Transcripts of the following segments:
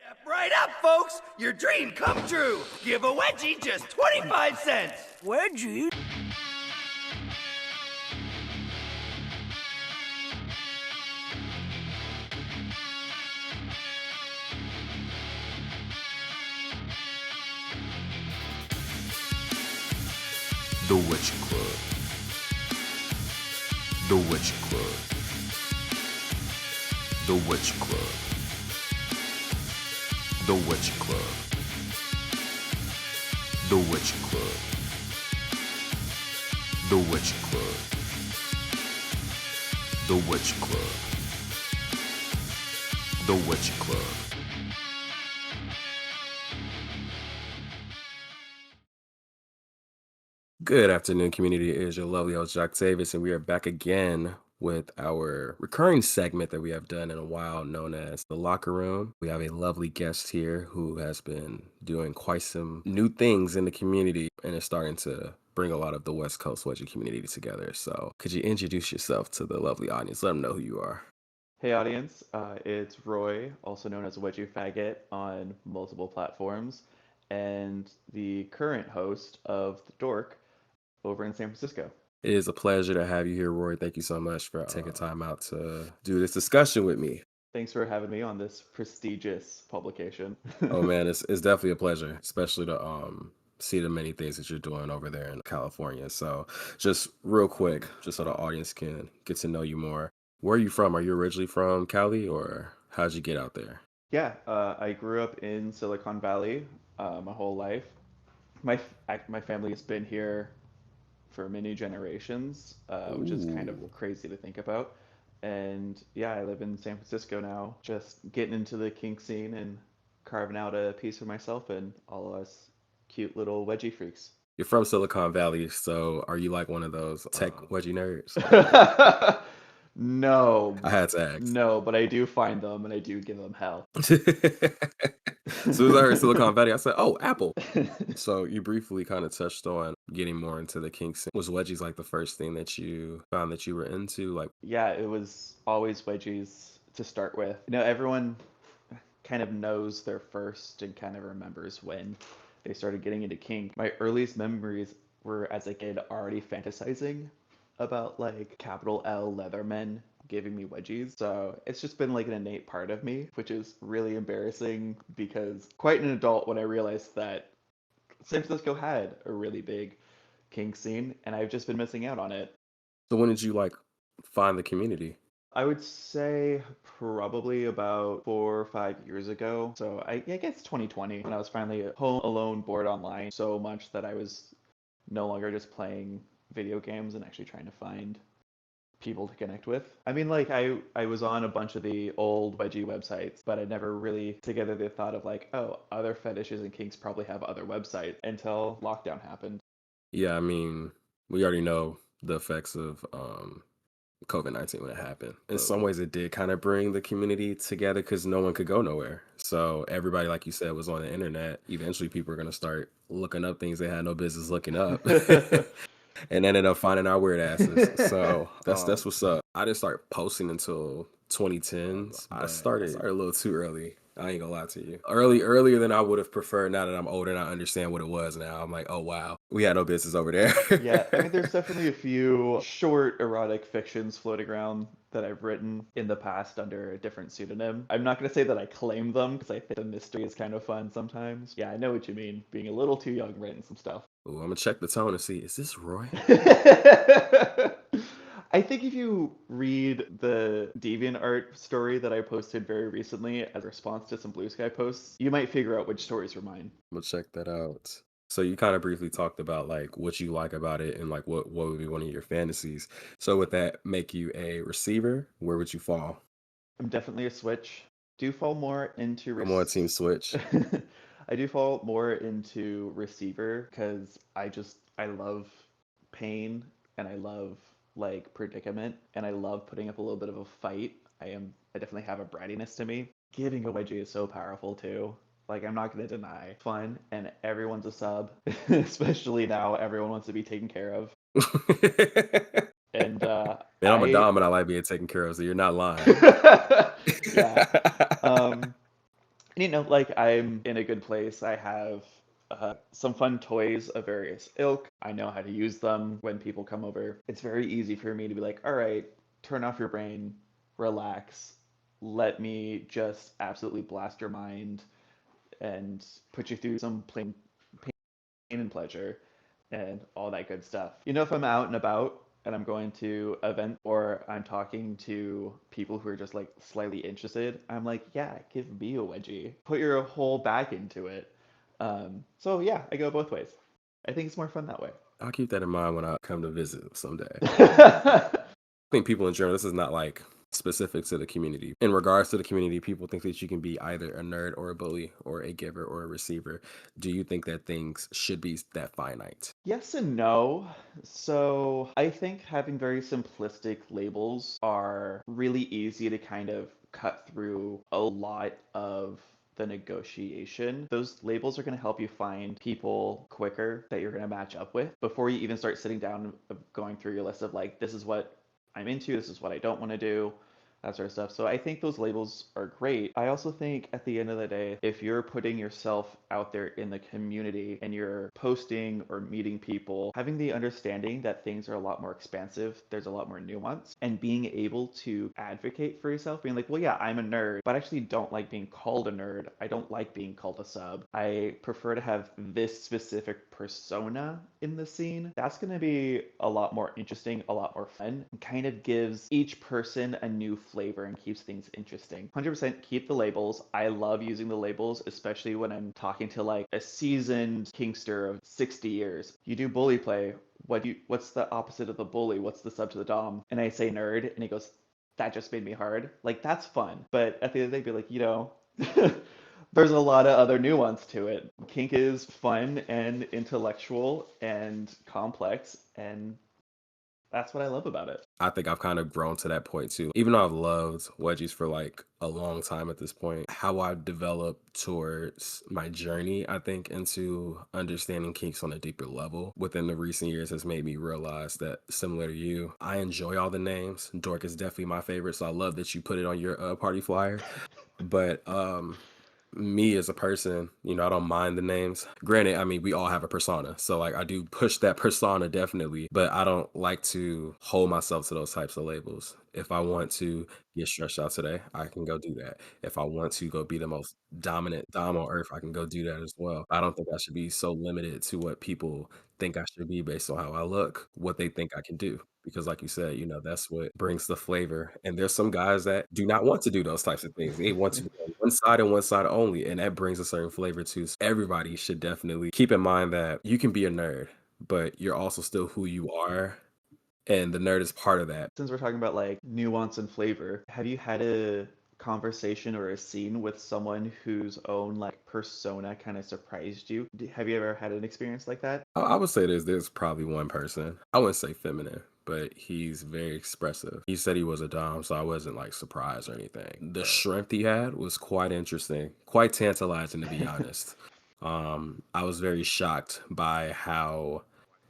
Step right up, folks! Your dream come true! Give a wedgie just 25 cents! Wedgie? The Wedgie Club. The Wedgie Club. The Wedgie Club. The Wedgie Club. The Wedgie Club. The Wedgie Club. The Wedgie Club. The Wedgie Club. Good afternoon, community. It is your lovely host, Jack Davis, and we are back again with our recurring segment that we have done in a while known as The Locker Room. We have a lovely guest here who has been doing quite some new things in the community and is starting to bring a lot of the West Coast Wedgie community together. So could you introduce yourself to the lovely audience? Let them know who you are. Hey audience, it's Roy, also known as Wedgie Faggot on multiple platforms, and the current host of The Dork over in San Francisco. It is a pleasure to have you here, Roy. Thank you so much for taking time out to do this discussion with me. Thanks for having me on this prestigious publication. Oh man, it's definitely a pleasure, especially to see the many things that you're doing over there in California. So just real quick, just so the audience can get to know you more. Where are you from? Are you originally from Cali, or how'd you get out there? Yeah, I grew up in Silicon Valley my whole life. My family has been here for many generations, which is kind of crazy to think about. And yeah, I live in San Francisco now, just getting into the kink scene and carving out a piece for myself and all of us cute little wedgie freaks. You're from Silicon Valley, so are you like one of those tech wedgie nerds? No, I had to ask. no, but I do find them and I do give them hell. As soon as I heard Silicon Valley, I said, "Oh, Apple." So you briefly kind of touched on getting more into the kinks. Was wedgies like the first thing that you found that you were into? Like, Yeah, it was always wedgies to start with. You know, everyone kind of knows their first and kind of remembers when they started getting into kink. My earliest memories were as a kid already fantasizing about like capital L Leathermen giving me wedgies. So it's just been like an innate part of me, which is really embarrassing because quite an adult when I realized that San Francisco had a really big kink scene and I've just been missing out on it. so when did you like find the community? I would say probably about 4 or 5 years ago. So I guess 2020 when I was finally at home alone, bored online so much that I was no longer just playing video games and actually trying to find people to connect with. I mean, like I was on a bunch of the old wedgie websites, but I never really together the thought of like, oh, other fetishes and kinks probably have other websites until lockdown happened. Yeah, I mean, we already know the effects of COVID-19 when it happened. In some ways, it did kind of bring the community together because no one could go nowhere. So everybody, like you said, was on the internet. Eventually, people are going to start looking up things they had no business looking up. And ended up finding our weird asses. So that's what's up. I didn't start posting until 2010s. I started a little too early. I ain't gonna lie to you. Earlier than I would have preferred. Now that I'm older and I understand what it was now, I'm like, oh wow, we had no business over there. Yeah, I mean, there's definitely a few short erotic fictions floating around that I've written in the past under a different pseudonym. I'm not going to say that I claim them because I think the mystery is kind of fun sometimes. Yeah, I know what you mean. Being a little too young writing some stuff. Ooh, I'm gonna check the tone and see, is this Roy? I think if you read the DeviantArt story that I posted very recently as a response to some Blue Sky posts, you might figure out which stories were mine. I'm gonna check that out. So you kind of briefly talked about like what you like about it and like what would be one of your fantasies. So would that make you a receiver? Where would you fall? I'm definitely a switch. Do fall more into I'm on Team Switch. I do fall more into receiver because I love pain and I love like predicament and I love putting up a little bit of a fight. I definitely have a brattiness to me. Giving a wedgie is so powerful too. Like I'm not gonna deny it's fun and everyone's a sub, especially now everyone wants to be taken care of. And Man, I'm a dom and I like being taken care of, so you're not lying. yeah. Like I'm in a good place. I have some fun toys of various ilk. I know how to use them when people come over. It's very easy for me to be like, all right, turn off your brain, relax, let me just absolutely blast your mind and put you through some pain and pleasure and all that good stuff. If I'm out and about and I'm going to event or I'm talking to people who are just like slightly interested, I'm like, yeah, give me a wedgie. Put your whole back into it. So yeah, I go both ways. I think it's more fun that way. I'll keep that in mind when I come to visit someday. I think people in general, this is not like specific to the community. In regards to the community, people think that you can be either a nerd or a bully or a giver or a receiver. Do you think that things should be that finite? Yes and no. So I think having very simplistic labels are really easy to kind of cut through a lot of the negotiation. Those labels are going to help you find people quicker that you're going to match up with before you even start sitting down and going through your list of like, this is what I'm into, this is what I don't want to do, that sort of stuff. So I think those labels are great. I also think at the end of the day, if you're putting yourself out there in the community and you're posting or meeting people, having the understanding that things are a lot more expansive, there's a lot more nuance, and being able to advocate for yourself, being like, well, yeah, I'm a nerd, but I actually don't like being called a nerd. I don't like being called a sub. I prefer to have this specific persona in the scene. That's going to be a lot more interesting, a lot more fun, and kind of gives each person a new flavor and keeps things interesting. 100% keep the labels. I love using the labels, especially when I'm talking to like a seasoned kinkster of 60 years. You do bully play. What's the opposite of the bully? What's the sub to the dom? And I say nerd, and he goes, that just made me hard. Like that's fun. But at the end of the day, be like, there's a lot of other nuance to it. Kink is fun and intellectual and complex, and that's what I love about it. I think I've kind of grown to that point too. Even though I've loved wedgies for like a long time at this point, how I've developed towards my journey, I think, into understanding kinks on a deeper level within the recent years has made me realize that similar to you, I enjoy all the names. Dork is definitely my favorite, so I love that you put it on your party flyer. But me as a person, I don't mind the names. Granted, I mean, we all have a persona. So like I do push that persona definitely, but I don't like to hold myself to those types of labels. If I want to get stretched out today, I can go do that. If I want to go be the most dominant dom on earth, I can go do that as well. I don't think I should be so limited to what people think I should be based on how I look, what they think I can do. Because like you said, that's what brings the flavor. And there's some guys that do not want to do those types of things. They want to be on one side and one side only. And that brings a certain flavor too. So everybody should definitely keep in mind that you can be a nerd, but you're also still who you are. And the nerd is part of that. Since we're talking about like nuance and flavor, have you had a conversation or a scene with someone whose own like persona kind of surprised you? Have you ever had an experience like that? I would say there's probably one person. I wouldn't say feminine, but he's very expressive. He said he was a dom, so I wasn't like surprised or anything. The strength he had was quite interesting, quite tantalizing to be honest. I was very shocked by how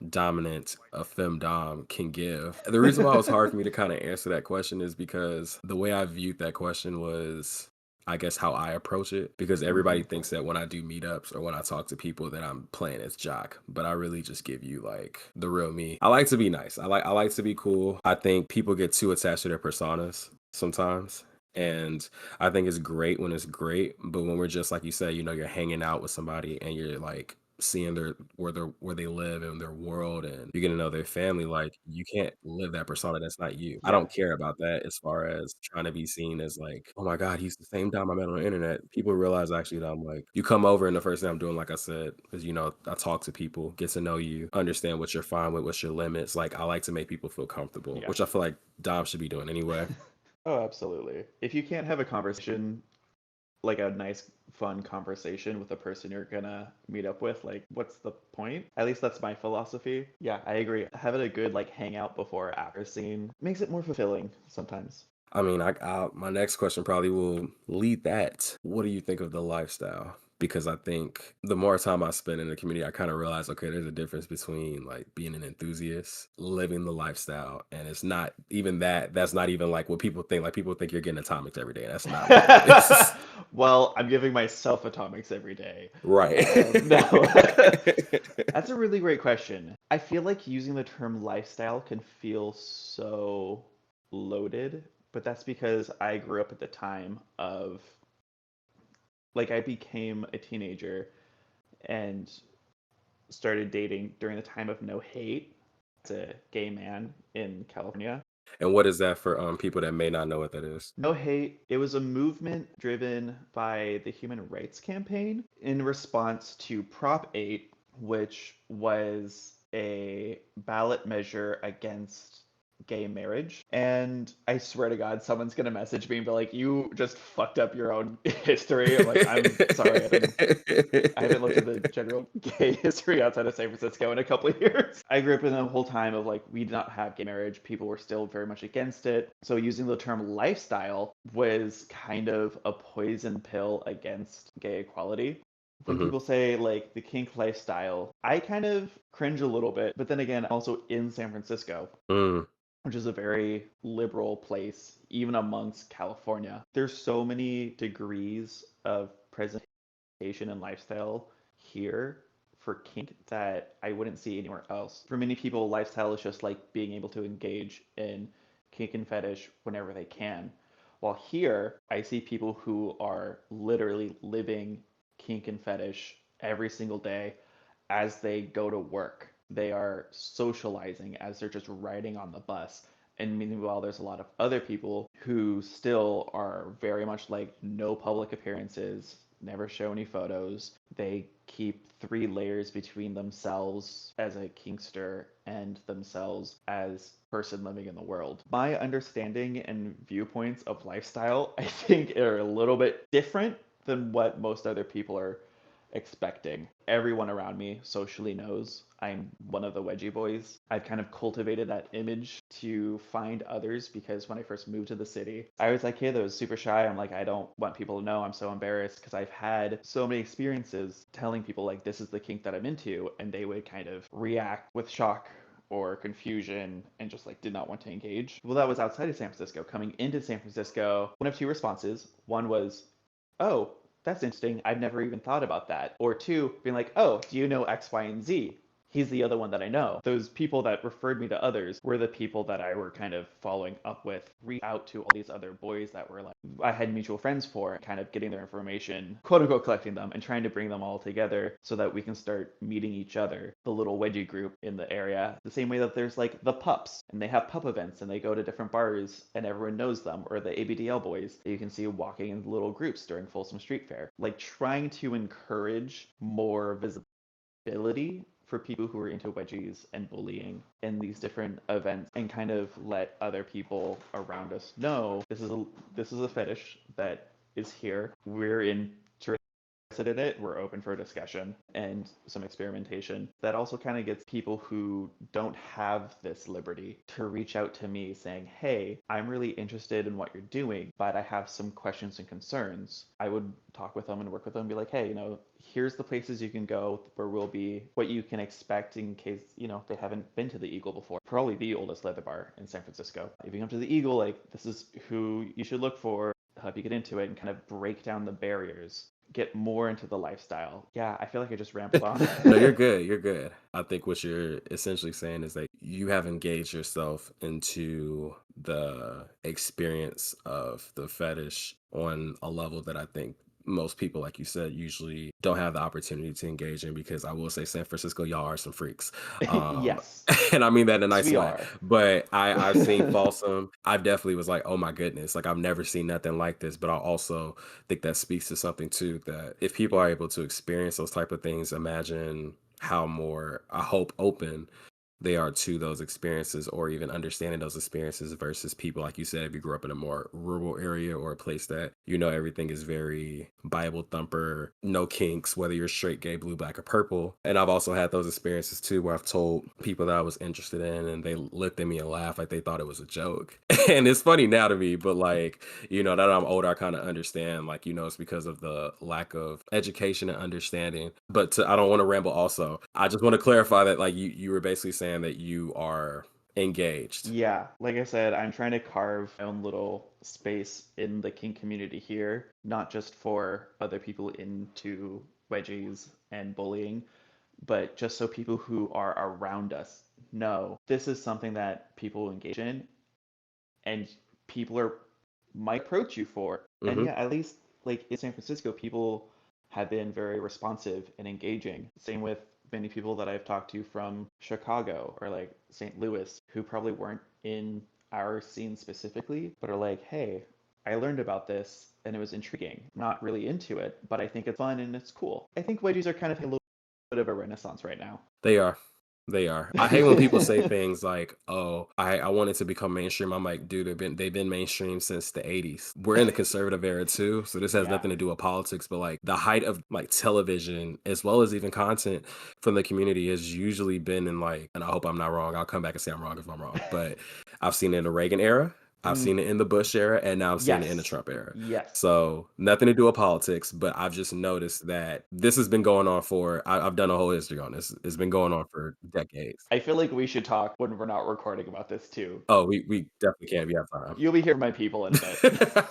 dominant a femdom can give. The reason why it was hard for me to kind of answer that question is because the way I viewed that question was, I guess, how I approach it. Because everybody thinks that when I do meetups or when I talk to people that I'm playing as jock, but I really just give you like the real me. I like to be nice. I like to be cool. I think people get too attached to their personas sometimes. And I think it's great when it's great, but when we're just like you said, you're hanging out with somebody and you're like seeing where they live and their world and you're gonna know their family, like you can't live that persona. That's not you. I Yeah. don't care about that as far as trying to be seen as like, oh my god, he's the same Dom I met on the internet. People realize actually that I'm like, you come over and the first thing I'm doing, like I said, is I talk to people, get to know you, understand what you're fine with, what's your limits. Like I like to make people feel comfortable, Yeah. which I feel like Dom should be doing anyway. Oh, absolutely. If you can't have a conversation, like a nice, fun conversation with a person you're gonna meet up with, like, what's the point? At least that's my philosophy. Yeah, I agree. Having a good, like, hangout before or after scene makes it more fulfilling sometimes. I mean, my next question probably will lead that. What do you think of the lifestyle? because I think the more time I spend in the community, I kind of realize, okay, there's a difference between like being an enthusiast, living the lifestyle, and it's not even that. That's not even like what people think. Like people think you're getting atomics every day, and that's not what it is. Well, I'm giving myself atomics every day. Right. No. That's a really great question. I feel like using the term lifestyle can feel so loaded, but that's because I grew up at the time of, like, I became a teenager and started dating during the time of No Hate. As a gay man in California. And what is that for people that may not know what that is? No Hate, it was a movement driven by the Human Rights Campaign in response to Prop 8, which was a ballot measure against gay marriage. And I swear to God, someone's gonna message me and be like, "You just fucked up your own history." I'm like, "I'm sorry, I haven't looked at the general gay history outside of San Francisco in a couple of years." I grew up in the whole time of like, we did not have gay marriage. People were still very much against it. So using the term lifestyle was kind of a poison pill against gay equality. When Hmm. people say like the kink lifestyle, I kind of cringe a little bit. But then again, I'm also in San Francisco, Mm. which is a very liberal place, even amongst California. There's so many degrees of presentation and lifestyle here for kink that I wouldn't see anywhere else. For many people, lifestyle is just like being able to engage in kink and fetish whenever they can. While here, I see people who are literally living kink and fetish every single day as they go to work. They are socializing as they're just riding on the bus. And meanwhile, there's a lot of other people who still are very much like no public appearances, never show any photos. They keep 3 layers between themselves as a kinkster and themselves as person living in the world. My understanding and viewpoints of lifestyle, I think, are a little bit different than what most other people are expecting. Everyone around me socially knows I'm one of the Wedgie boys. I've kind of cultivated that image to find others because when I first moved to the city, I was like, hey, that was super shy. I'm like, I don't want people to know. I'm so embarrassed because I've had so many experiences telling people like this is the kink that I'm into, and they would kind of react with shock or confusion and just like did not want to engage. Well, that was outside of San Francisco. Coming into San Francisco, one of 2 responses. One was, oh, that's interesting. I've never even thought about that. Or 2, being like, oh, do you know X, Y, and Z? He's the other one that I know. Those people that referred me to others were the people that I were kind of following up with, reach out to all these other boys that were like, I had mutual friends for, kind of getting their information, quote unquote, collecting them and trying to bring them all together so that we can start meeting each other, the little wedgie group in the area. The same way that there's like the pups and they have pup events and they go to different bars and everyone knows them, or the ABDL boys that you can see walking in little groups during Folsom Street Fair. Like trying to encourage more visibility for people who are into wedgies and bullying in these different events and kind of let other people around us know this is a fetish that is here. We're interested in it. We're open for discussion and some experimentation. That also kind of gets people who don't have this liberty to reach out to me saying, hey, I'm really interested in what you're doing, but I have some questions and concerns. I would talk with them and work with them and be like, hey, here's the places you can go where we'll be, what you can expect in case, they haven't been to the Eagle before. Probably the oldest leather bar in San Francisco. If you come to the Eagle, like, this is who you should look for, help you get into it and kind of break down the barriers, get more into the lifestyle. Yeah, I feel like I just rambled on. No, you're good. You're good. I think what you're essentially saying is that you have engaged yourself into the experience of the fetish on a level that I think most people, like you said, usually don't have the opportunity to engage in, because I will say San Francisco, y'all are some freaks. Um, Yes, and I mean that in a yes, nice we way. are. But I've seen Folsom. I definitely was like, oh my goodness, like I've never seen nothing like this. But I also think that speaks to something too, that if people are able to experience those type of things, imagine how more, I hope, open they are to those experiences, or even understanding those experiences versus people, like you said, if you grew up in a more rural area or a place that, everything is very Bible thumper, no kinks, whether you're straight, gay, blue, black, or purple. And I've also had those experiences too, where I've told people that I was interested in and they looked at me and laughed like they thought it was a joke. And it's funny now to me, but like, now that I'm older, I kind of understand, like, it's because of the lack of education and understanding. But I don't want to ramble also. I just want to clarify that, like, you were basically saying that you are engaged. Yeah, like I said, I'm trying to carve my own little space in the kink community here, not just for other people into wedgies and bullying, but just so people who are around us know this is something that people engage in and people are might approach you for. And Hmm. yeah, at least like in San Francisco, people have been very responsive and engaging. Same with many people that I've talked to from Chicago or like St. Louis who probably weren't in our scene specifically, but are like, hey, I learned about this and it was intriguing. Not really into it, but I think it's fun and it's cool. I think wedgies are kind of a little bit of a renaissance right now. They are. They are. I hate when people say things like, "Oh, I wanted to become mainstream." I'm like, dude, they've been mainstream since the '80s. We're in the conservative era too, so this has Yeah. nothing to do with politics. But like the height of like television, as well as even content from the community, has usually been in like, and I hope I'm not wrong. I'll come back and say I'm wrong if I'm wrong. But I've seen it in the Reagan era, I've Mm, seen it in the Bush era, and now I'm seeing it in the yes. Trump era. Yes. So nothing to do with politics, but I've just noticed that this has been going on for. I've done a whole history on this. It's been going on for decades. I feel like we should talk when we're not recording about this too. Oh, we definitely can. We have time. You'll be here, my people, in a bit.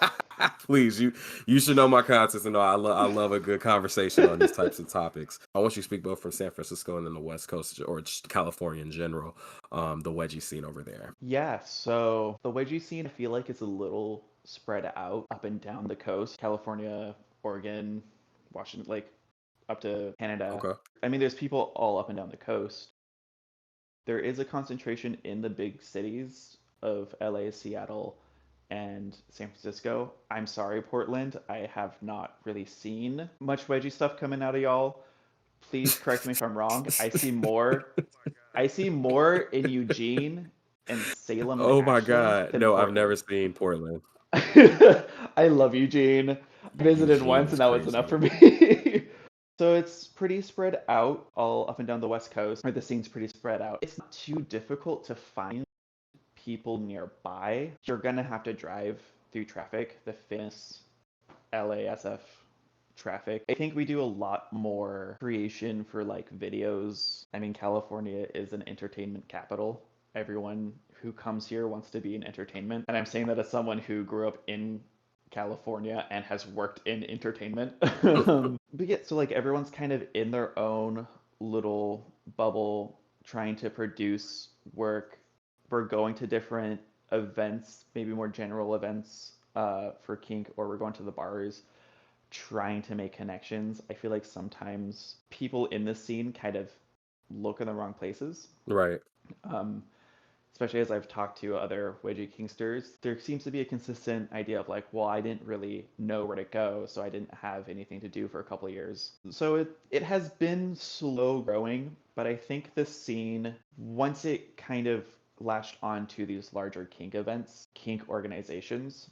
Please, you should know my contents and know I love a good conversation on these types of topics. I want you to speak both from San Francisco and then the West Coast or just California in general, the wedgie scene over there. Yeah, so the wedgie scene, I feel like it's a little spread out up and down the coast. California, Oregon, Washington, like up to Canada. Okay. I mean, there's people all up and down the coast. There is a concentration in the big cities of LA, Seattle, and San Francisco. I'm sorry, Portland. I have not really seen much wedgie stuff coming out of y'all. Please correct me if I'm wrong. I see more in Eugene and Salem and Oh my Ashland God. than No, I've never Portland. seen Portland. I love Eugene. Visited Eugene once is and that was enough crazy. for me. So it's pretty spread out all up and down the West Coast, or the scene's pretty spread out. It's not too difficult to find people nearby. You're gonna have to drive through traffic, the famous LASF traffic. I think we do a lot more creation for like videos. I mean, California is an entertainment capital. Everyone who comes here wants to be in entertainment. And I'm saying that as someone who grew up in California and has worked in entertainment. But yeah, so like everyone's kind of in their own little bubble trying to produce work. We're going to different events, maybe more general events for kink, or we're going to the bars trying to make connections. I feel like sometimes people in this scene kind of look in the wrong places. Right. Um, Especially as I've talked to other wedgie kinksters, there seems to be a consistent idea of like, well, I didn't really know where to go, so I didn't have anything to do for a couple of years. So it has been slow growing, but I think the scene, once it kind of latched on to these larger kink events, kink organizations,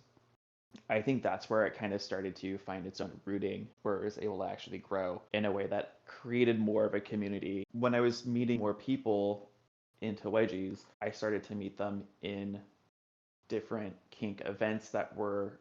I think that's where it kind of started to find its own rooting, where it was able to actually grow in a way that created more of a community. When I was meeting more people into wedgies, I started to meet them in different kink events that were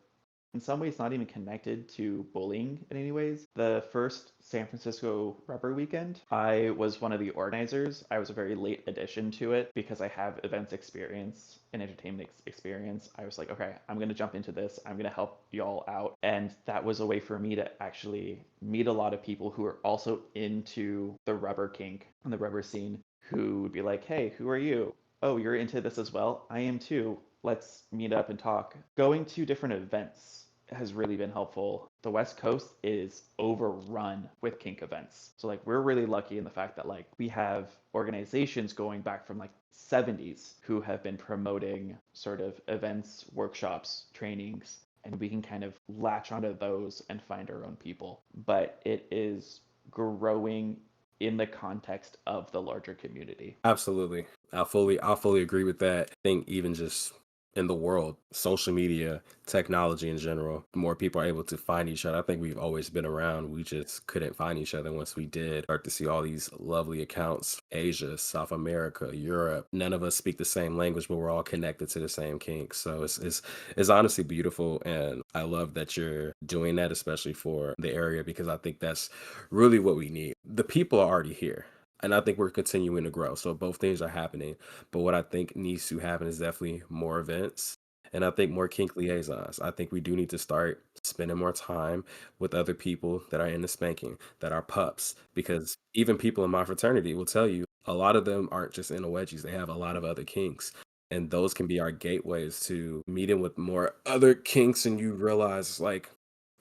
in some ways not even connected to bullying in any ways. The first San Francisco Rubber Weekend, I was one of the organizers. I was a very late addition to it because I have events experience and entertainment experience. I was like, okay, I'm going to jump into this. I'm going to help y'all out. And that was a way for me to actually meet a lot of people who are also into the rubber kink and the rubber scene who would be like, hey, who are you? Oh, you're into this as well? I am too. Let's meet up and talk. Going to different events has really been helpful. The West Coast is overrun with kink events. So like we're really lucky in the fact that like we have organizations going back from like 70s who have been promoting sort of events, workshops, trainings, and we can kind of latch onto those and find our own people. But it is growing in the context of the larger community. Absolutely. I fully agree with that. I think even just in the world, social media, technology in general, the more people are able to find each other. I think we've always been around. We just couldn't find each other. Once we did, start to see all these lovely accounts, Asia, South America, Europe. None of us speak the same language, but we're all connected to the same kinks. So it's honestly beautiful, and I love that you're doing that, especially for the area, because I think that's really what we need. The people are already here. And I think we're continuing to grow. So both things are happening. But what I think needs to happen is definitely more events. And I think more kink liaisons. I think we do need to start spending more time with other people that are into spanking, that are pups. Because even people in my fraternity will tell you a lot of them aren't just into wedgies, they have a lot of other kinks. And those can be our gateways to meeting with more other kinks. And you realize, like,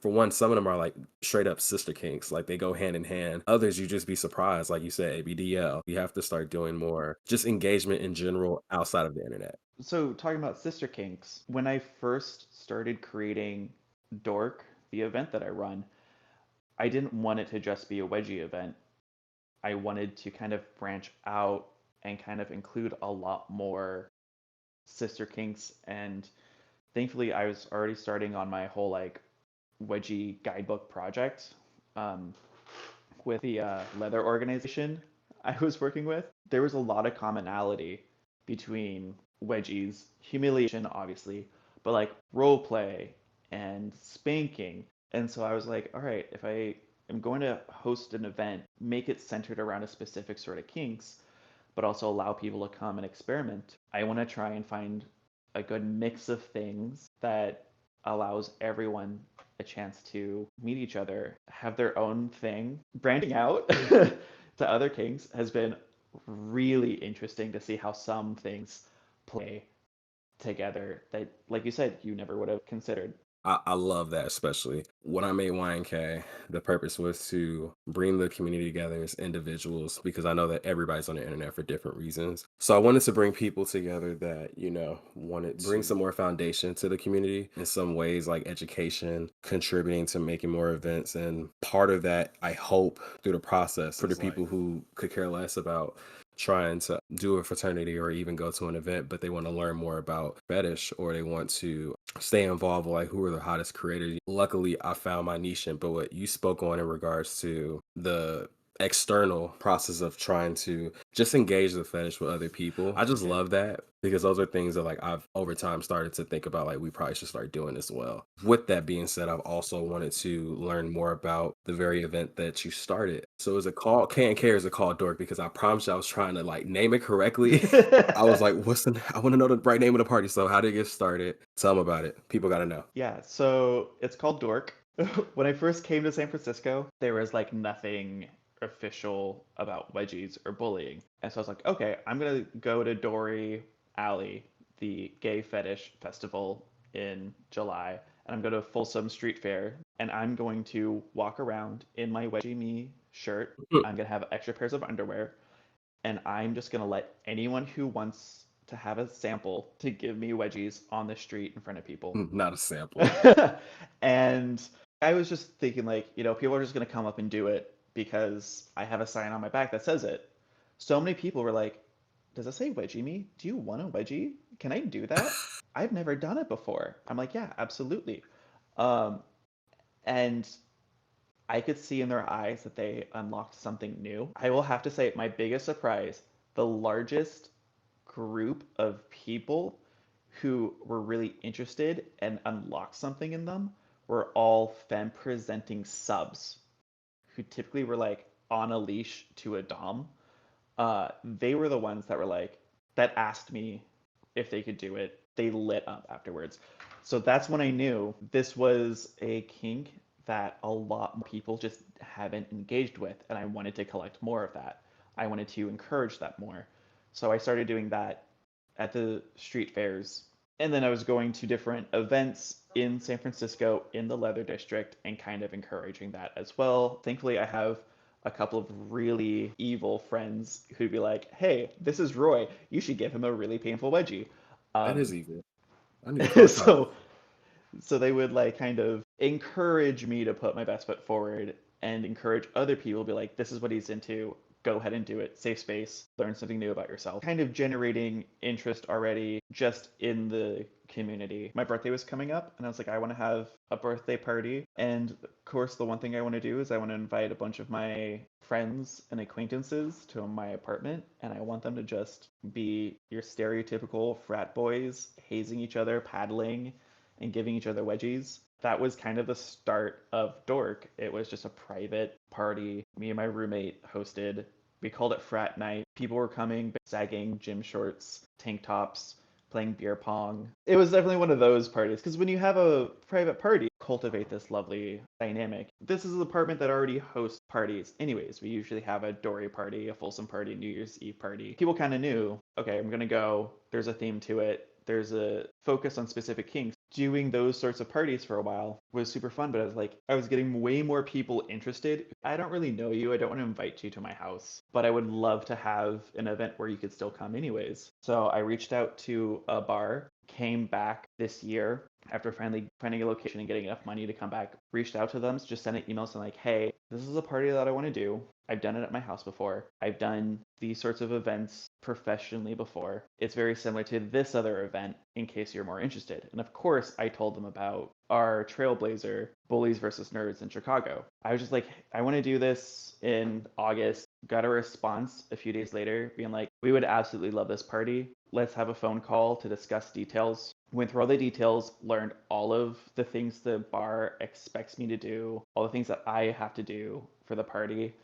for one, some of them are like straight up sister kinks, like they go hand in hand. Others, you just be surprised, like you said, ABDL. You have to start doing more just engagement in general outside of the internet. So, talking about sister kinks, when I first started creating Dork, the event that I run, I didn't want it to just be a wedgie event. I wanted to kind of branch out and kind of include a lot more sister kinks. And thankfully, I was already starting on my whole like wedgie guidebook project um, with the leather organization I was working with. There was a lot of commonality between wedgies, humiliation, obviously, but like role play and spanking. And so I was like, all right, if I am going to host an event, make it centered around a specific sort of kinks, but also allow people to come and experiment. I want to try and find a good mix of things that allows everyone a chance to meet each other, have their own thing. Branching out to other kinks has been really interesting to see how some things play together that, like you said, you never would have considered. I love that, especially when I made YNK. The purpose was to bring the community together as individuals because I know that everybody's on the internet for different reasons. So I wanted to bring people together that, wanted to bring some more foundation to the community in some ways, like education, contributing to making more events. And part of that, I hope, through the process for the people who could care less about trying to do a fraternity or even go to an event, but they want to learn more about fetish or they want to stay involved with like who are the hottest creators. Luckily, I found my niche in, but what you spoke on in regards to the external process of trying to just engage the fetish with other people. I just love that because those are things that like I've over time started to think about like we probably should start doing as well. With that being said, I've also wanted to learn more about the very event that you started. So is it called K and K or is it called Dork? Because I promise you I was trying to like name it correctly. I was like, I want to know the right name of the party. So how did it get started? Tell them about it. People got to know. Yeah, so it's called Dork. When I first came to San Francisco, there was like nothing official about wedgies or bullying. And so I was like, okay, I'm gonna go to Dory Alley, the gay fetish festival in July, and I'm going to Folsom Street Fair, and I'm going to walk around in my Wedgie Me shirt. I'm gonna have extra pairs of underwear, and I'm just gonna let anyone who wants to have a sample to give me wedgies on the street in front of people. Not a sample. And I was just thinking, like, people are just going to come up and do it because I have a sign on my back that says it. So many people were like, does it say wedgie me? Do you want a wedgie? Can I do that? I've never done it before. I'm like, yeah, absolutely. Um, and I could see in their eyes that they unlocked something new. I will have to say, my biggest surprise, the largest group of people who were really interested and unlocked something in them were all femme presenting subs who typically were like on a leash to a dom. They were the ones that were like, that asked me if they could do it. They lit up afterwards. So that's when I knew this was a kink that a lot more people just haven't engaged with. And I wanted to collect more of that. I wanted to encourage that more. So I started doing that at the street fairs. And then I was going to different events in San Francisco in the leather district and kind of encouraging that as well. Thankfully, I have a couple of really evil friends who'd be like, hey, this is Roy. You should give him a really painful wedgie. That is evil. I need to call the cops. So they would like kind of encourage me to put my best foot forward and encourage other people to be like, this is what he's into. go ahead and do it. Safe space, learn something new about yourself. Kind of generating interest already just in the community. My birthday was coming up and I was like, I want to have a birthday party. And of course, the one thing I want to do is I want to invite a bunch of my friends and acquaintances to my apartment, and I want them to just be your stereotypical frat boys, hazing each other, paddling, and giving each other wedgies. That was kind of the start of Dork. It was just a private party me and my roommate hosted. We called it frat night. People were coming, sagging gym shorts, tank tops, playing beer pong. It was definitely one of those parties, because when you have a private party, cultivate this lovely dynamic. This is an apartment that already hosts parties anyways. We usually have a Dory party, a Folsom party, New Year's Eve party. People kind of knew, okay, I'm going to go. There's a theme to it. There's a focus on specific kinks. Doing those sorts of parties for a while was super fun, but I was getting way more people interested. I don't really know you. I don't want to invite you to my house, but I would love to have an event where you could still come anyways. So I reached out to a bar, came back this year after finally finding a location and getting enough money to come back, reached out to them, just sent an email saying like, hey, this is a party that I want to do. I've done it at my house before. I've done these sorts of events professionally before. It's very similar to this other event in case you're more interested. And of course, I told them about our Trailblazer Bullies versus Nerds in Chicago. I was just like, I want to do this in August. Got a response a few days later being like, we would absolutely love this party. Let's have a phone call to discuss details. Went through all the details, learned all of the things the bar expects me to do, all the things that I have to do for the party.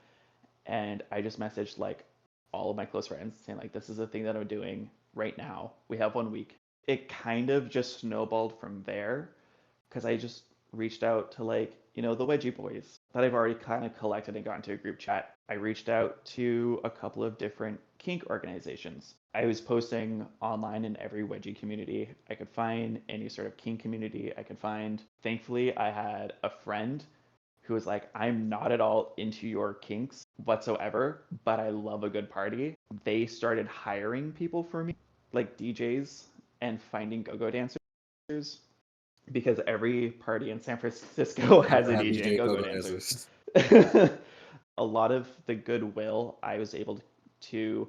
And I just messaged like all of my close friends saying like, this is the thing that I'm doing right now. We have 1 week. It kind of just snowballed from there, because I just reached out to like, the Wedgie boys that I've already kind of collected and got into a group chat. I reached out to a couple of different kink organizations. I was posting online in every Wedgie community I could find, any sort of kink community I could find. Thankfully, I had a friend who was like, I'm not at all into your kinks whatsoever, but I love a good party. They started hiring people for me, like DJs and finding go-go dancers, because every party in San Francisco has a Have DJ and DJ go-go go-go dancers. dancers. A lot of the goodwill I was able to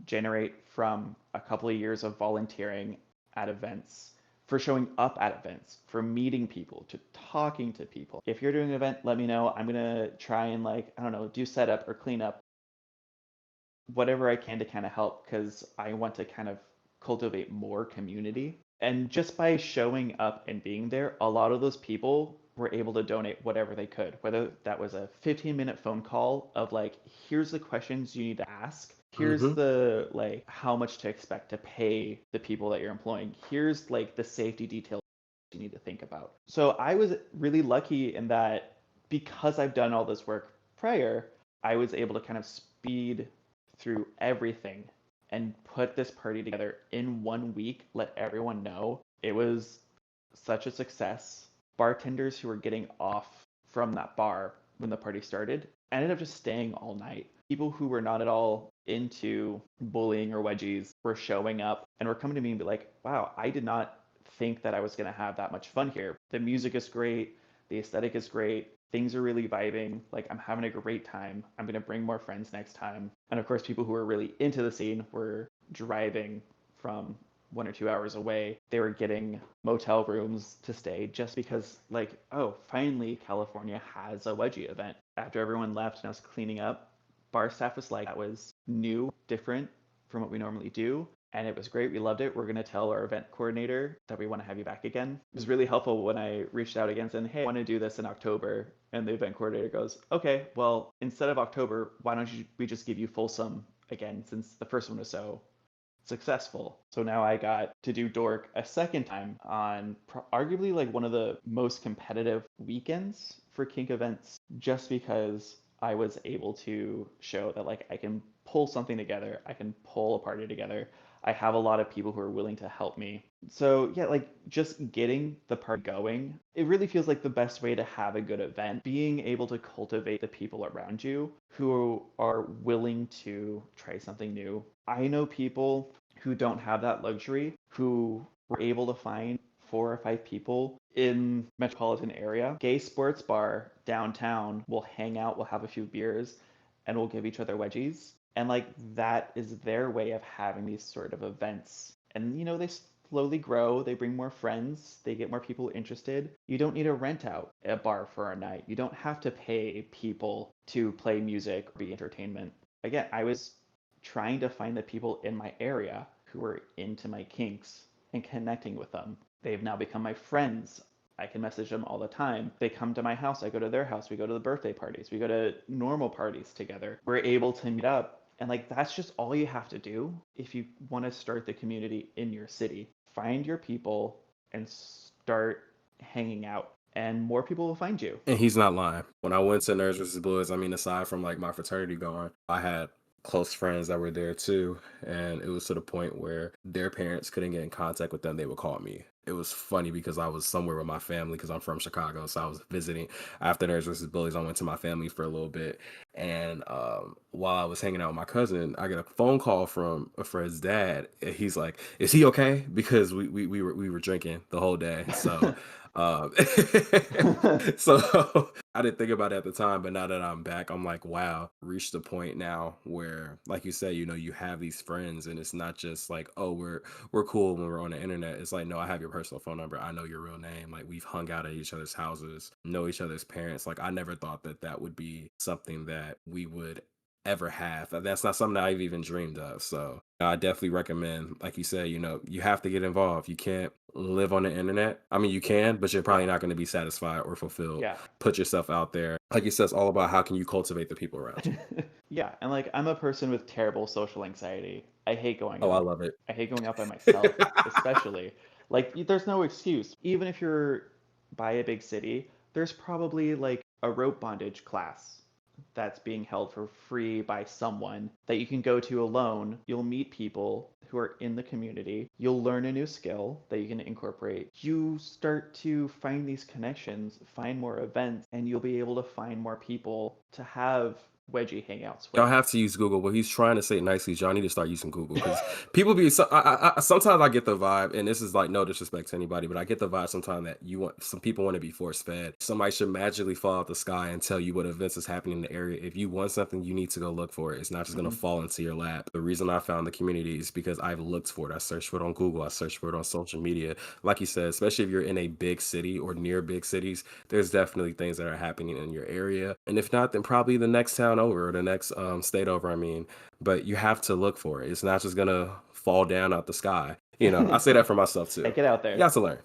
generate from a couple of years of volunteering at events, for showing up at events, for meeting people, to talking to people. If you're doing an event, let me know. I'm going to try and do setup or clean up, whatever I can to kind of help, because I want to kind of cultivate more community. And just by showing up and being there, a lot of those people were able to donate whatever they could, whether that was a 15-minute phone call of like, here's the questions you need to ask. Here's Mm-hmm. the like how much to expect to pay the people that you're employing. Here's like the safety details you need to think about. So I was really lucky in that, because I've done all this work prior, I was able to kind of speed through everything and put this party together in 1 week, let everyone know. It was such a success. Bartenders who were getting off from that bar when the party started ended up just staying all night. People who were not at all into bullying or wedgies were showing up and were coming to me and be like, wow, I did not think that I was going to have that much fun here. The music is great. The aesthetic is great. Things are really vibing. Like, I'm having a great time. I'm going to bring more friends next time. And of course, people who are really into the scene were driving from 1 or 2 hours away. They were getting motel rooms to stay just because, like, oh, finally California has a wedgie event. After everyone left and I was cleaning up, bar staff was like, that was new, different from what we normally do. And it was great. We loved it. We're going to tell our event coordinator that we want to have you back again. It was really helpful when I reached out again saying, hey, I want to do this in October. And the event coordinator goes, okay, well, instead of October, why don't we just give you Folsom again, since the first one was so successful. So now I got to do Dork a second time on arguably like one of the most competitive weekends for kink events, just because I was able to show that like I can pull something together, I can pull a party together. I have a lot of people who are willing to help me. So yeah, like just getting the party going, it really feels like the best way to have a good event, being able to cultivate the people around you who are willing to try something new. I know people who don't have that luxury, who were able to find 4 or 5 people in metropolitan area, gay sports bar downtown. We'll hang out, we'll have a few beers, and we'll give each other wedgies. And like that is their way of having these sort of events. And they slowly grow, they bring more friends, they get more people interested. You don't need to rent out a bar for a night. You don't have to pay people to play music or be entertainment. Again, I was trying to find the people in my area who were into my kinks and connecting with them. They've now become my friends. I can message them all the time. They come to my house. I go to their house. We go to the birthday parties. We go to normal parties together. We're able to meet up. And like, that's just all you have to do if you want to start the community in your city. Find your people and start hanging out, and more people will find you. And he's not lying. When I went to Nerds vs. Blues, I mean, aside from like my fraternity going, I had close friends that were there too. And it was to the point where their parents couldn't get in contact with them. They would call me. It was funny because I was somewhere with my family because I'm from Chicago. So I was visiting after Nerds vs. Bullies. I went to my family for a little bit. And while I was hanging out with my cousin, I get a phone call from a friend's dad. And he's like, "Is he okay?" Because we were drinking the whole day. So um, so I didn't think about it at the time, but now that I'm back, I'm like, wow, reached the point now where, like you said, you have these friends, and it's not just like, oh, we're cool when we're on the internet. It's like, no, I have your personal phone number. I know your real name. Like, we've hung out at each other's houses, know each other's parents. Like, I never thought that would be something that we would ever have. That's not something that I've even dreamed of. So I definitely recommend, like you said, you have to get involved. You can't live on the internet. I mean, you can, but you're probably not going to be satisfied or fulfilled. Yeah. Put yourself out there. Like you said, it's all about how can you cultivate the people around you. Yeah, and like I'm a person with terrible social anxiety. I hate going Oh, I out. love it. I hate going out by myself, especially. Like there's no excuse. Even if you're by a big city, there's probably like a rope bondage class that's being held for free by someone that you can go to alone. You'll meet people who are in the community. You'll learn a new skill that you can incorporate. You start to find these connections, find more events, and you'll be able to find more people to have Wedgie hangouts Y'all with. have to use Google. But he's trying to say it nicely. Y'all need to start using Google because people be. Sometimes I get the vibe, and this is like no disrespect to anybody, but I get the vibe sometimes that some people want to be force fed. Somebody should magically fall out the sky and tell you what events is happening in the area. If you want something, you need to go look for it. It's not just gonna fall into your lap. The reason I found the community is because I've looked for it. I searched for it on Google. I searched for it on social media. Like you said, especially if you're in a big city or near big cities, there's definitely things that are happening in your area. And if not, then probably the next town over or the next state over. I mean, but you have to look for it. It's not just gonna fall down out the sky. I say that for myself too. Like, get out You there. got to learn.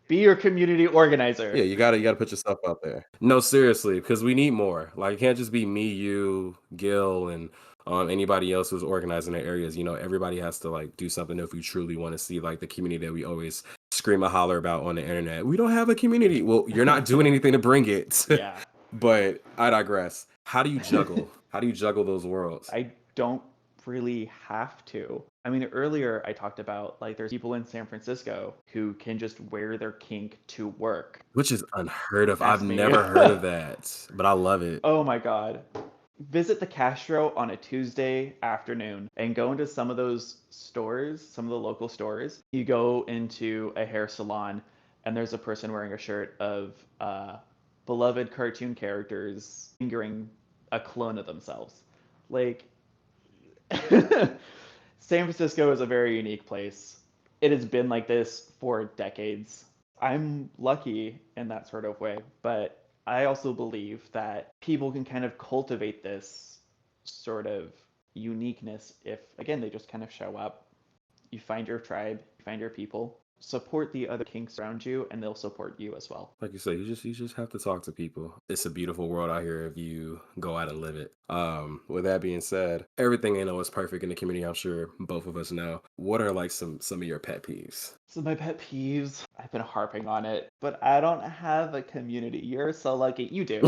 Be your community organizer. Yeah, you gotta put yourself out there. No, seriously, because we need more. Like, it can't just be me, you, Gil, and anybody else who's organizing their areas. Everybody has to like do something if we truly want to see like the community that we always scream and holler about on the internet. We don't have a community. Well, you're not doing anything to bring it. Yeah. But I digress. How do you juggle? How do you juggle those worlds? I don't really have to. I mean, earlier I talked about like there's people in San Francisco who can just wear their kink to work. Which is unheard of. That's I've me. never heard of that, but I love it. Oh my God. Visit the Castro on a Tuesday afternoon and go into some of those stores, some of the local stores. You go into a hair salon and there's a person wearing a shirt of beloved cartoon characters fingering a clone of themselves. Like, San Francisco is a very unique place. It has been like this for decades. I'm lucky in that sort of way, but I also believe that people can kind of cultivate this sort of uniqueness if, again, they just kind of show up. You find your tribe, you find your people, support the other kinks around you, and they'll support you as well. Like you said, you just have to talk to people. It's a beautiful world out here if you go out and live it. With that being said, everything ain't always perfect in the community. I'm sure both of us know. What are like some of your pet peeves? So my pet peeves, I've been harping on it, but I don't have a community. You're so lucky. You do.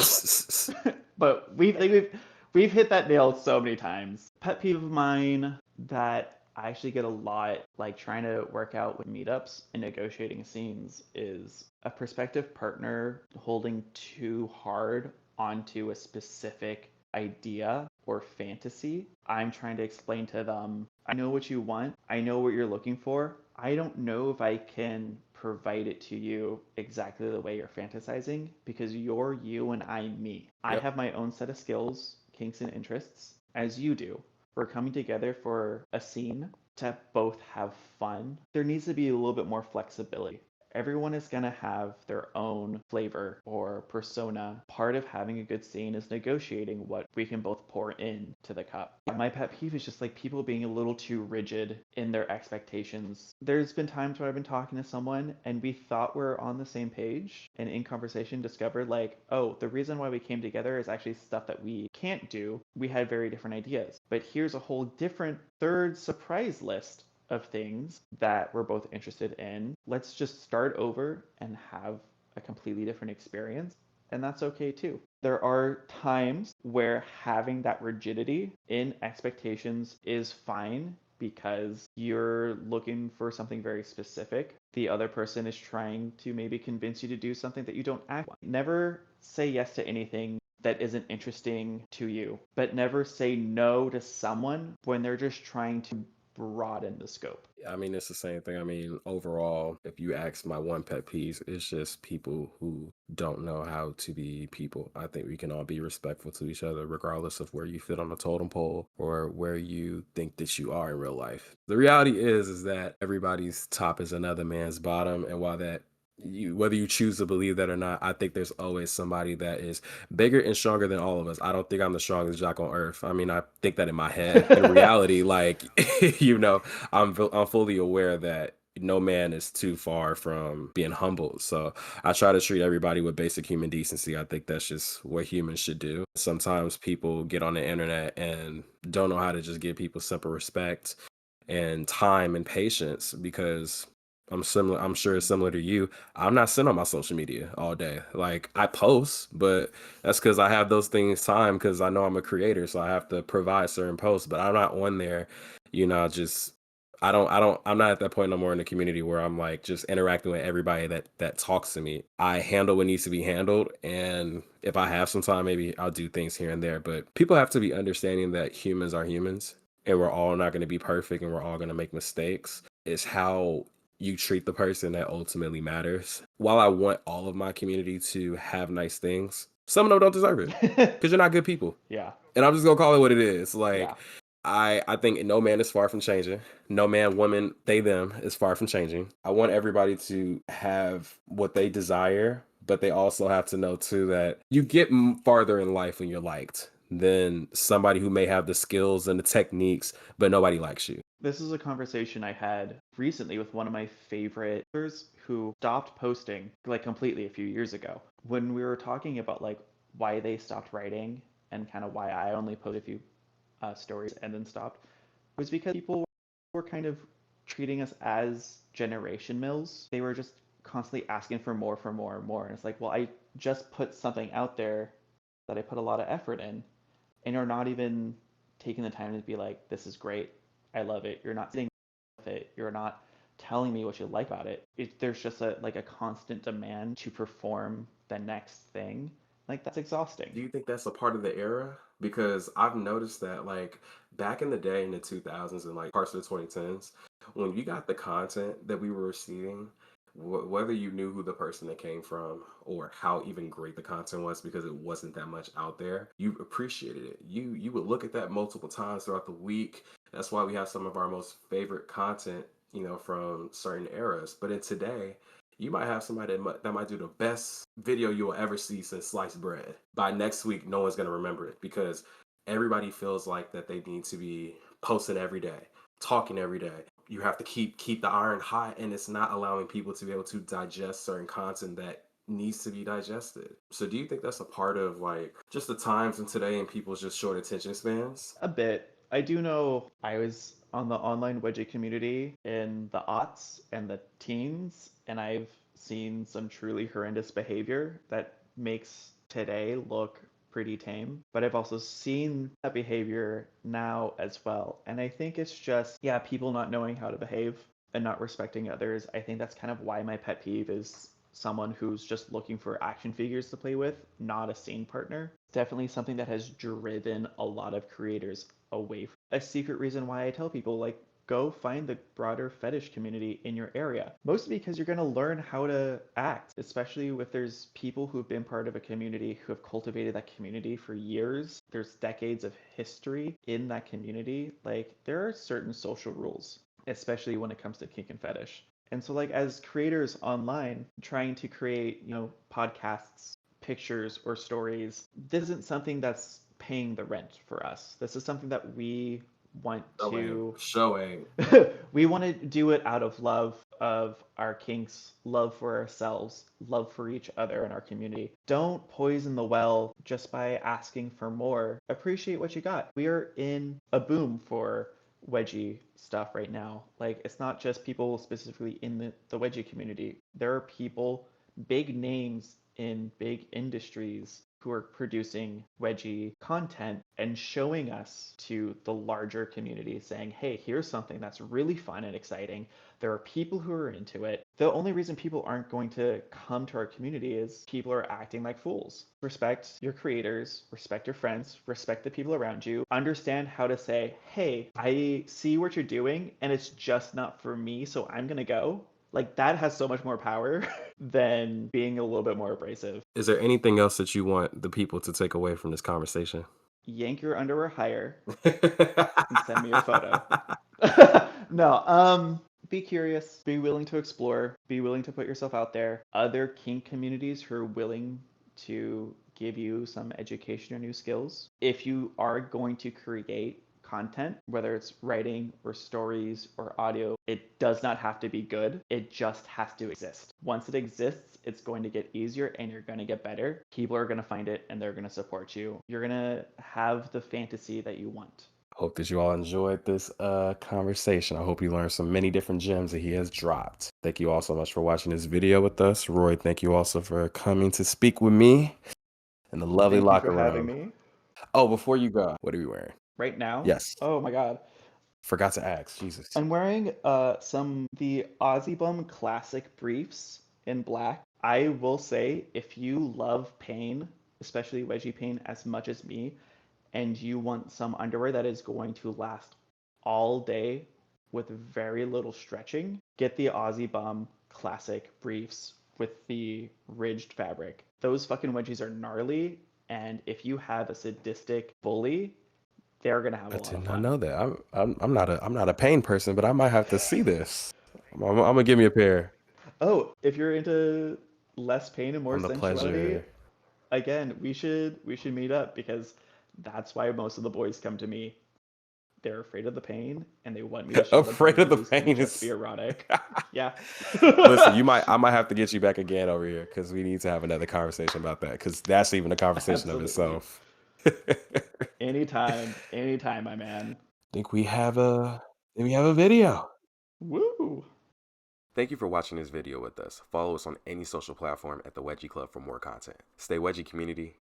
But we've hit that nail so many times. Pet peeve of mine that I actually get a lot, like trying to work out with meetups and negotiating scenes, is a prospective partner holding too hard onto a specific idea or fantasy. I'm trying to explain to them, I know what you want, I know what you're looking for. I don't know if I can provide it to you exactly the way you're fantasizing because you're you and I'm me. I Yep. have my own set of skills, kinks, and interests, as you do. we're coming together for a scene to both have fun, there needs to be a little bit more flexibility. Everyone is going to have their own flavor or persona. Part of having a good scene is negotiating what we can both pour in to the cup. My pet peeve is just like people being a little too rigid in their expectations. There's been times where I've been talking to someone and we thought we're on the same page, and in conversation discovered like, oh, the reason why we came together is actually stuff that we can't do. We had very different ideas. But here's a whole different third surprise list of things that we're both interested in. Let's just start over and have a completely different experience. And that's okay too. There are times where having that rigidity in expectations is fine because you're looking for something very specific. The other person is trying to maybe convince you to do something that you don't act like. Never say yes to anything that isn't interesting to you, but never say no to someone when they're just trying to broaden the scope. I mean, it's the same thing. I mean, overall, if you ask my one pet peeve, it's just people who don't know how to be people. I think we can all be respectful to each other, regardless of where you fit on the totem pole or where you think that you are in real life. The reality is that everybody's top is another man's bottom. And while that whether you choose to believe that or not, I think there's always somebody that is bigger and stronger than all of us. I don't think I'm the strongest jock on earth. I mean, I think that in my head. In reality, like, I'm fully aware that no man is too far from being humbled. So I try to treat everybody with basic human decency. I think that's just what humans should do. Sometimes people get on the internet and don't know how to just give people simple respect and time and patience, because I'm sure it's similar to you. I'm not sitting on my social media all day. Like, I post, but that's because I have those things time, because I know I'm a creator, so I have to provide certain posts. But I'm not on there, just I'm not at that point no more in the community where I'm like just interacting with everybody that talks to me. I handle what needs to be handled, and if I have some time, maybe I'll do things here and there. But people have to be understanding that humans are humans, and we're all not going to be perfect, and we're all going to make mistakes. It's how you treat the person that ultimately matters. While I want all of my community to have nice things, some of them don't deserve it because you're not good people. Yeah. And I'm just gonna call it what it is. Yeah. Like, I think no man is far from changing. No man, woman, they, them is far from changing. I want everybody to have what they desire, but they also have to know too that you get farther in life when you're liked than somebody who may have the skills and the techniques, but nobody likes you. This is a conversation I had recently with one of my favorite authors who stopped posting like completely a few years ago. When we were talking about like why they stopped writing and kind of why I only posted a few stories and then stopped, was because people were kind of treating us as generation mills. They were just constantly asking for more, for more, and more. And it's like, well, I just put something out there that I put a lot of effort in, and you're not even taking the time to be like, this is great, I love it. You're not sitting with it. You're not telling me what you like about it. There's just a constant demand to perform the next thing. Like, that's exhausting. Do you think that's a part of the era? Because I've noticed that, like, back in the day in the 2000s and like parts of the 2010s, when you got the content that we were receiving, whether you knew who the person that came from or how even great the content was, because it wasn't that much out there, you appreciated it. You would look at that multiple times throughout the week. That's why we have some of our most favorite content, from certain eras. But in today, you might have somebody that might do the best video you'll ever see since sliced bread. By next week, no one's going to remember it because everybody feels like that they need to be posting every day, talking every day. You have to keep the iron hot, and it's not allowing people to be able to digest certain content that needs to be digested. So do you think that's a part of like just the times in today and people's just short attention spans? A bit. I do know I was on the online Wedgie community in the aughts and the teens, and I've seen some truly horrendous behavior that makes today look pretty tame. But I've also seen that behavior now as well. And I think it's just, yeah, people not knowing how to behave and not respecting others. I think that's kind of why my pet peeve is someone who's just looking for action figures to play with, not a scene partner. Definitely something that has driven a lot of creators away from. A secret reason why I tell people, like, go find the broader fetish community in your area. Mostly because you're going to learn how to act, especially if there's people who've been part of a community who have cultivated that community for years. There's decades of history in that community. Like, there are certain social rules, especially when it comes to kink and fetish. And so, like, as creators online trying to create, podcasts, pictures, or stories, this isn't something that's paying the rent for us. This is something that we want to we want to do it out of love of our kinks, love for ourselves, love for each other in our community. Don't poison the well just by asking for more. Appreciate what you got. We are in a boom for wedgie stuff right now. Like, it's not just people specifically in the wedgie community. There are people, big names in big industries, who are producing wedgie content and showing us to the larger community, saying, hey, here's something that's really fun and exciting. There are people who are into it. The only reason people aren't going to come to our community is people are acting like fools. Respect your creators, respect your friends, respect the people around you. Understand how to say, hey, I see what you're doing and it's just not for me, so I'm going to go. Like, that has so much more power than being a little bit more abrasive. Is there anything else that you want the people to take away from this conversation? Yank your underwear higher and send me your photo. No, be curious, be willing to explore, be willing to put yourself out there. Other kink communities who are willing to give you some education or new skills. If you are going to create content, whether it's writing or stories or audio, it does not have to be good. It just has to exist. Once it exists, it's going to get easier and you're going to get better. People are going to find it and they're going to support you. You're going to have the fantasy that you want. Hope that you all enjoyed this conversation. I hope you learned some many different gems that he has dropped. Thank you all so much for watching this video with us. Roy, thank you also for coming to speak with me in the lovely Thank you locker for having room. me. Oh, before you go, what are you wearing? Right now? Yes. Oh my god. Forgot to ask. Jesus. I'm wearing the Aussie Bum Classic briefs in black. I will say, if you love pain, especially wedgie pain, as much as me, and you want some underwear that is going to last all day with very little stretching, get the Aussie Bum Classic briefs with the ridged fabric. Those fucking wedgies are gnarly, and if you have a sadistic bully, they're gonna have a I lot did of not fun. know that. I'm not a pain person, but I might have to see this. I'm gonna give me a pair. Oh, if you're into less pain and more I'm the sensuality, pleasure. again, we should meet up, because that's why most of the boys come to me. They're afraid of the pain and they want me to show them how Afraid of the wedgies can pain just be is. erotic. Yeah. Listen, I might have to get you back again over here because we need to have another conversation about that because that's even a conversation of Absolutely. itself. Anytime, my man. Think we have a video. Woo! Thank you for watching this video with us. Follow us on any social platform at the Wedgie Club for more content. Stay wedgie, community.